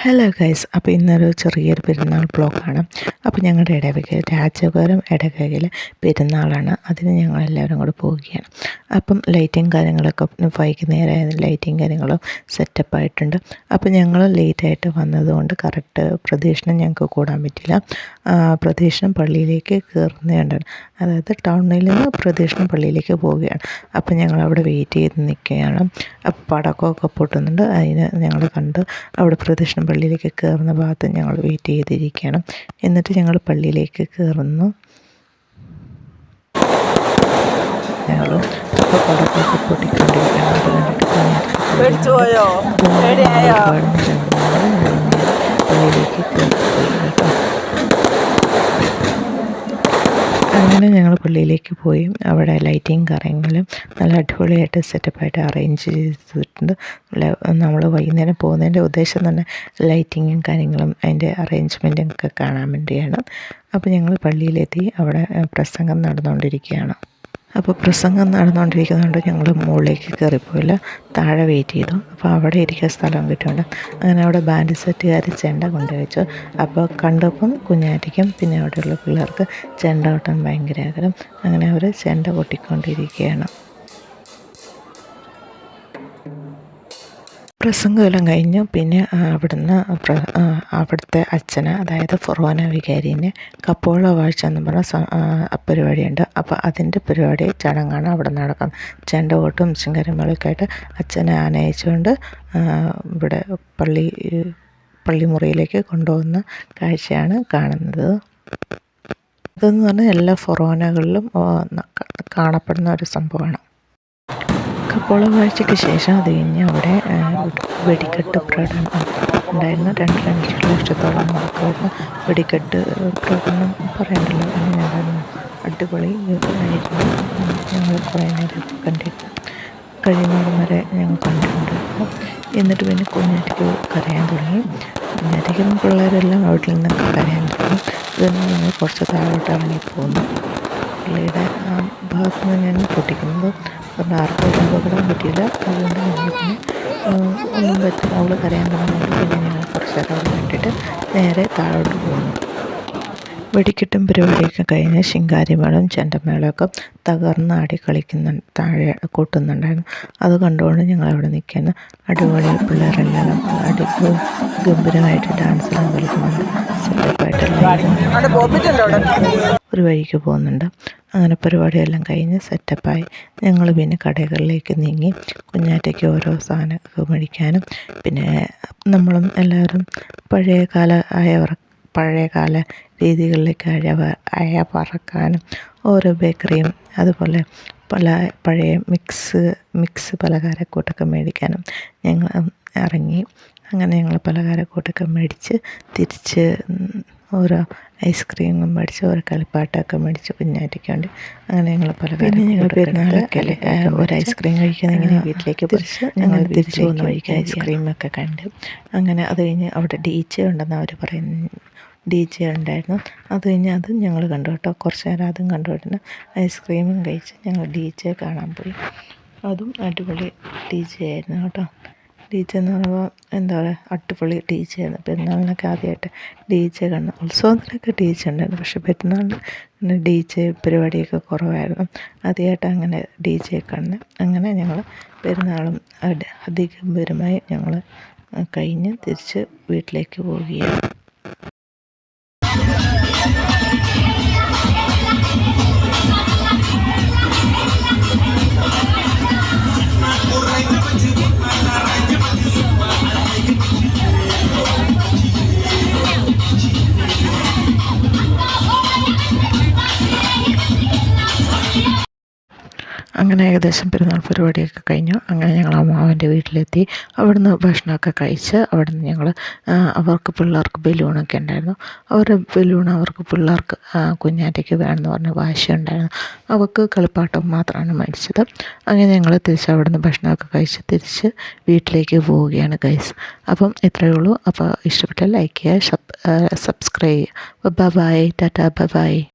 Hello guys, അപ്പോൾ ഇന്നൊരു ചെറിയൊരു പെരുന്നാൾ ബ്ലോഗാണ്. അപ്പോൾ ഞങ്ങളുടെ ഇടവകയിൽ രാജപുരം ഇടവകയിൽ പെരുന്നാളാണ്. അതിന് ഞങ്ങളെല്ലാവരും കൂടെ പോവുകയാണ്. അപ്പം ലൈറ്റിങ് കാര്യങ്ങളൊക്കെ വൈകുന്നേരം ലൈറ്റിങ് കാര്യങ്ങളും സെറ്റപ്പായിട്ടുണ്ട്. അപ്പോൾ ഞങ്ങൾ ലേറ്റായിട്ട് വന്നതുകൊണ്ട് കറക്റ്റ് പ്രദക്ഷിണം ഞങ്ങൾക്ക് കൂടാൻ പറ്റില്ല. പ്രദക്ഷിണം പള്ളിയിലേക്ക് കയറുന്നതുകൊണ്ടാണ്, അതായത് ടൗണിൽ നിന്ന് പ്രദക്ഷിണം പള്ളിയിലേക്ക് പോവുകയാണ്. അപ്പോൾ ഞങ്ങളവിടെ വെയിറ്റ് ചെയ്ത് നിൽക്കുകയാണ്. അപ്പോൾ പടക്കമൊക്കെ പൊട്ടുന്നുണ്ട്. അതിന് ഞങ്ങൾ കണ്ട് അവിടെ പ്രദക്ഷിണം പള്ളിയിലേക്ക് കയറുന്ന ഭാഗത്ത് ഞങ്ങൾ വെയിറ്റ് ചെയ്തിരിക്കണം. എന്നിട്ട് ഞങ്ങൾ പള്ളിയിലേക്ക് കയറുന്നു. ഞങ്ങൾ ഇപ്പോൾ പടക്കമൊക്കെ പൊട്ടിക്കൊണ്ടിരിക്കണം. അത് കണ്ടിട്ട് പള്ളിയിലേക്ക് കയറിപ്പോയി കേട്ടോ. അങ്ങനെ ഞങ്ങൾ പള്ളിയിലേക്ക് പോയി. അവിടെ ലൈറ്റിങ് കാര്യങ്ങളും നല്ല അടിപൊളിയായിട്ട് സെറ്റപ്പായിട്ട് അറേഞ്ച് ചെയ്തിട്ടുണ്ട്. നമ്മൾ വൈകുന്നേരം പോകുന്നതിൻ്റെ ഉദ്ദേശം തന്നെ ലൈറ്റിങ്ങും കാര്യങ്ങളും അതിൻ്റെ അറേഞ്ച്മെൻറ്റും ഒക്കെ കാണാൻ വേണ്ടിയാണ്. അപ്പോൾ ഞങ്ങൾ പള്ളിയിലെത്തി. അവിടെ പ്രസംഗം നടന്നുകൊണ്ടിരിക്കുകയാണ്. അപ്പോൾ പ്രസംഗം നടന്നുകൊണ്ടിരിക്കുന്നതുകൊണ്ട് ഞങ്ങൾ മുകളിലേക്ക് കയറിപ്പോയില്ല, താഴെ വെയിറ്റ് ചെയ്തു. അപ്പോൾ അവിടെ ഇരിക്കാൻ സ്ഥലം കിട്ടുന്നുണ്ട്. അങ്ങനെ അവിടെ ബാൻഡ് സെറ്റുകാർ ചെണ്ട കൊണ്ടുവച്ചു. അപ്പോൾ കണ്ടപ്പം കുഞ്ഞാറ്റിക്കും പിന്നെ അവിടെയുള്ള പിള്ളേർക്ക് ചെണ്ട കൊട്ടാൻ ഭയങ്കര ആഗ്രഹം. അങ്ങനെ അവർ ചെണ്ട കൊട്ടിക്കൊണ്ടിരിക്കുകയാണ്. പ്രസംഗമെല്ലാം കഴിഞ്ഞു. പിന്നെ അവിടുത്തെ അച്ഛന്, അതായത് ഫൊറോന വികാരിനെ കപ്പോള വാഴ്ച എന്ന് പറഞ്ഞ പരിപാടിയുണ്ട്. അപ്പോൾ അതിൻ്റെ പരിപാടി ചടങ്ങാണ് അവിടെ നടക്കുന്നത്. ചെണ്ടകൊട്ടും ശിങ്കാരിമേളമൊക്കെയായിട്ട് അച്ഛനെ ആനയിച്ചുകൊണ്ട് ഇവിടെ പള്ളിമുറിയിലേക്ക് കൊണ്ടുപോകുന്ന കാഴ്ചയാണ് കാണുന്നത്. ഇതെന്ന് പറഞ്ഞാൽ എല്ലാ ഫൊറോനകളിലും കാണപ്പെടുന്ന ഒരു സംഭവമാണ്. കപ്പോള വാഴ്ചയ്ക്ക് ശേഷം അത് കഴിഞ്ഞ് അവിടെ വെടിക്കെട്ട് പ്രകടനം ഉണ്ടായിരുന്നു. 2 ലക്ഷത്തോളം ആൾക്കാരുടെ വെടിക്കെട്ട് പ്രകടനം പറയണ്ടല്ലോ. അങ്ങനെയായിരുന്നു, അടിപൊളി ആയിരുന്നു. ഞങ്ങൾ കുറേ നേരം കണ്ടിരുന്നു. കഴിയുന്നതും വരെ ഞങ്ങൾ കണ്ടിട്ടുണ്ടായിരുന്നു. എന്നിട്ട് പിന്നെ കുഞ്ഞാറ്റിക്ക് കരയാൻ തുടങ്ങി. കുഞ്ഞാറ്റിക്കും പിള്ളേരെല്ലാം വീട്ടിൽ നിന്നൊക്കെ കരയാൻ തുടങ്ങി. ഇതൊന്നും ഞങ്ങൾ കുറച്ച് താഴോട്ട് ഇറങ്ങിപ്പോകുന്നു. പള്ളിയുടെ ആ ഭാഗത്ത് നിന്ന് ഞങ്ങൾ പൊട്ടിക്കുന്നത് അതുകൊണ്ട് ആർക്കും ഒരു അപകടം പറ്റിയില്ല. അതുകൊണ്ട് ഞങ്ങൾ പിന്നെ ഒന്നും പറ്റില്ല. അവൾ കരയാൻ തുടങ്ങിയിട്ട് പിന്നെ ഞങ്ങൾ കുറച്ച് നേരം അവിടെ കണ്ടിട്ട് നേരെ താഴോട്ട് പോകുന്നു. വെടിക്കെട്ടും പരിപാടിയൊക്കെ കഴിഞ്ഞ് ശിങ്കാരിമേളവും ചെണ്ടമേളമൊക്കെ തകർന്നാടി താഴെ കൂട്ടുന്നുണ്ടായിരുന്നു. അത് കണ്ടുകൊണ്ട് ഞങ്ങളവിടെ നിൽക്കുന്നു. അടിപൊളി പിള്ളേരെല്ലാം ഗംഭീരമായിട്ട് ഡാൻസെല്ലാം കളിക്കുന്നുണ്ട്. സെറ്റപ്പായിട്ടെല്ലാം ഒരു വഴിക്ക് പോകുന്നുണ്ട്. അങ്ങനെ പരിപാടിയെല്ലാം കഴിഞ്ഞ് സെറ്റപ്പായി ഞങ്ങൾ പിന്നെ കടകളിലേക്ക് നീങ്ങി. കുഞ്ഞാറ്റയ്ക്ക് ഓരോ സാധനമൊക്കെ മേടിക്കാനും പിന്നെ നമ്മളും എല്ലാവരും പഴയകാല രീതികളിലേക്ക് പറക്കാനും ഓരോ ബേക്കറിയും അതുപോലെ പഴയ മിക്സ് പലഹാരക്കൂട്ടൊക്കെ മേടിക്കാനും ഞങ്ങൾ ഇറങ്ങി. അങ്ങനെ ഞങ്ങൾ പലഹാരക്കൂട്ടൊക്കെ മേടിച്ച് തിരിച്ച് ഓരോ ഐസ്ക്രീമും മേടിച്ച് ഓരോ കളിപ്പാട്ടമൊക്കെ മേടിച്ച് കുഞ്ഞാറ്റയ്ക്ക് വേണ്ടി. അങ്ങനെ ഞങ്ങൾ ഞങ്ങൾ പെരുന്നാളൊക്കെ ഒരു ഐസ്ക്രീം കഴിക്കാൻ ഇങ്ങനെ വീട്ടിലേക്ക് പറിച്ച് ഞങ്ങൾ തിരിച്ച് പോകുന്ന വഴിക്ക് ഐസ്ക്രീമൊക്കെ കണ്ട്. അങ്ങനെ അത് കഴിഞ്ഞ് അവിടെ DJ ഉണ്ടെന്ന് അവർ പറയുന്നു. DJ ഉണ്ടായിരുന്നു. അത് കഴിഞ്ഞ് അതും ഞങ്ങൾ കണ്ടു കേട്ടോ. കുറച്ച് നേരം അതും കണ്ടുകൊണ്ടിരുന്നു. ഐസ്ക്രീമും കഴിച്ച് ഞങ്ങൾ DJ കാണാൻ പോയി. അതും അടിപൊളി DJ ആയിരുന്നു കേട്ടോ. DJ എന്ന് പറയുമ്പോൾ എന്താ പറയുക, അടിപൊളി DJ ആയിരുന്നു. പെരുന്നാളിനൊക്കെ ആദ്യമായിട്ട് DJ കാണുന്നു. ഉത്സവത്തിനൊക്കെ DJ ഉണ്ടായിരുന്നു, പക്ഷേ പെരുന്നാളിന് DJ പരിപാടിയൊക്കെ കുറവായിരുന്നു. ആദ്യമായിട്ട് അങ്ങനെ DJ കാണുന്നത്. അങ്ങനെ ഞങ്ങൾ പെരുന്നാളും അതിഗംഭീരമായി ഞങ്ങൾ കഴിഞ്ഞ് തിരിച്ച് വീട്ടിലേക്ക് പോവുകയാണ്. അങ്ങനെ ഏകദേശം പെരുന്നാൾ പരിപാടിയൊക്കെ കഴിഞ്ഞു. അങ്ങനെ ഞങ്ങൾ അമ്മാവൻ്റെ വീട്ടിലെത്തി. അവിടുന്ന് ഭക്ഷണമൊക്കെ കഴിച്ച് അവിടുന്ന് ഞങ്ങൾ പിള്ളേർക്ക് ബലൂണൊക്കെ ഉണ്ടായിരുന്നു. പിള്ളേർക്ക് കുഞ്ഞാറ്റയ്ക്ക് വേണമെന്ന് പറഞ്ഞ് വാശിയുണ്ടായിരുന്നു. അവർക്ക് കളിപ്പാട്ടം മാത്രമാണ് മേടിച്ചത്. അങ്ങനെ ഞങ്ങൾ തിരിച്ച് അവിടുന്ന് ഭക്ഷണമൊക്കെ കഴിച്ച് തിരിച്ച് വീട്ടിലേക്ക് പോവുകയാണ് ഗൈസ്. അപ്പം ഇത്രയേ ഉള്ളൂ. അപ്പോൾ ഇഷ്ടപ്പെട്ടാൽ ലൈക്ക് ചെയ്യുക, സബ്സ്ക്രൈബ് ചെയ്യുക. Bye, tata, by.